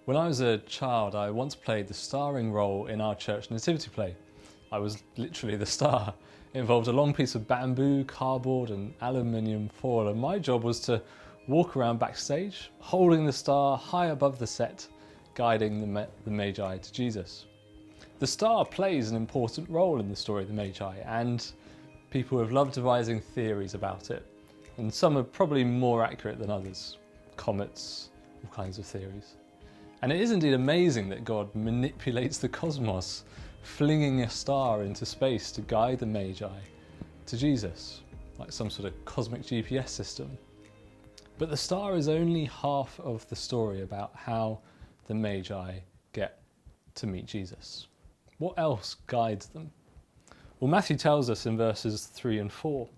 When I was a child, I once played the starring role in our church nativity play. I was literally the star. It involved a long piece of bamboo, cardboard and aluminium foil, and my job was to walk around backstage, holding the star high above the set, guiding the Magi to Jesus. The star plays an important role in the story of the Magi, and people have loved devising theories about it, and some are probably more accurate than others. Comets, all kinds of theories. And it is indeed amazing that God manipulates the cosmos, flinging a star into space to guide the Magi to Jesus, like some sort of cosmic GPS system. But the star is only half of the story about how the Magi get to meet Jesus. What else guides them? Well, Matthew tells us in verses 3 and 4,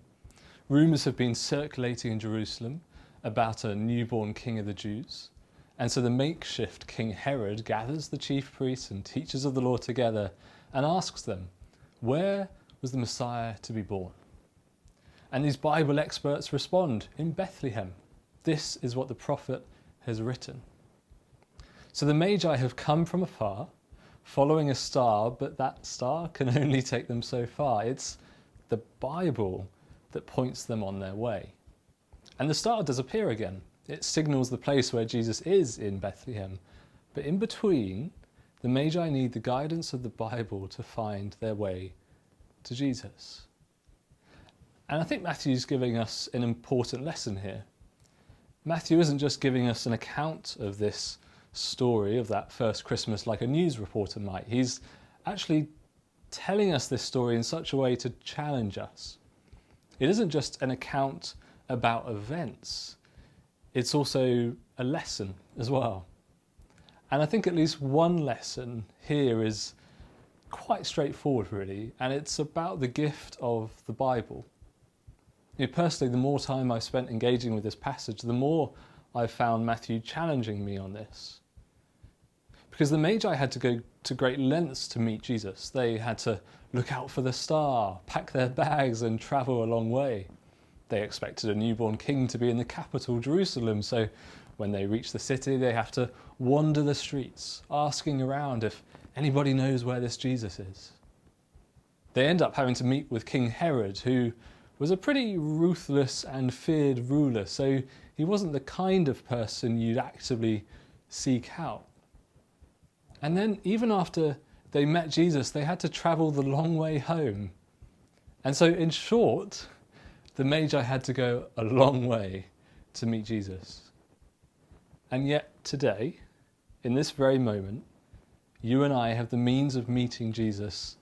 rumours have been circulating in Jerusalem about a newborn king of the Jews. And so the makeshift King Herod gathers the chief priests and teachers of the law together and asks them, where was the Messiah to be born? And these Bible experts respond, in Bethlehem. This is what the prophet has written. So the Magi have come from afar, following a star, but that star can only take them so far. It's the Bible that points them on their way. And the star does appear again. It signals the place where Jesus is in Bethlehem. But in between, the Magi need the guidance of the Bible to find their way to Jesus. And I think Matthew's giving us an important lesson here. Matthew isn't just giving us an account of this story of that first Christmas like a news reporter might. He's actually telling us this story in such a way to challenge us. It isn't just an account about events. It's also a lesson as well. And I think at least one lesson here is quite straightforward really, and it's about the gift of the Bible. Personally, the more time I've spent engaging with this passage, the more I've found Matthew challenging me on this. Because the Magi had to go to great lengths to meet Jesus. They had to look out for the star, pack their bags and travel a long way. They expected a newborn king to be in the capital, Jerusalem, so when they reach the city, they have to wander the streets, asking around if anybody knows where this Jesus is. They end up having to meet with King Herod, who was a pretty ruthless and feared ruler, so he wasn't the kind of person you'd actively seek out. And then, even after they met Jesus, they had to travel the long way home. And so, in short, the Magi had to go a long way to meet Jesus. And yet today, in this very moment, you and I have the means of meeting Jesus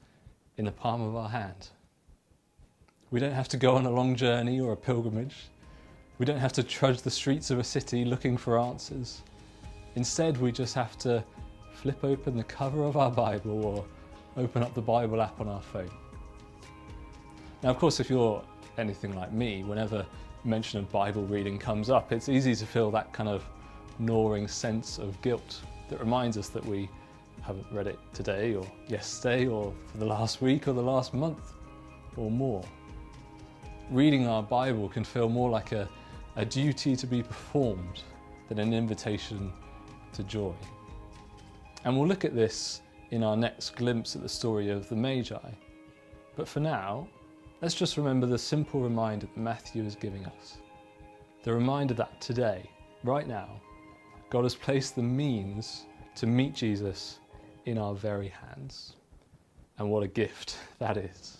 in the palm of our hand. We don't have to go on a long journey or a pilgrimage. We don't have to trudge the streets of a city looking for answers. Instead, we just have to flip open the cover of our Bible or open up the Bible app on our phone. Now, of course, if you're anything like me, whenever mention of Bible reading comes up, it's easy to feel that kind of gnawing sense of guilt that reminds us that we haven't read it today or yesterday or for the last week or the last month or more. Reading our Bible can feel more like a duty to be performed than an invitation to joy. And we'll look at this in our next glimpse at the story of the Magi. But for now, let's just remember the simple reminder that Matthew is giving us. The reminder that today, right now, God has placed the means to meet Jesus in our very hands. And what a gift that is.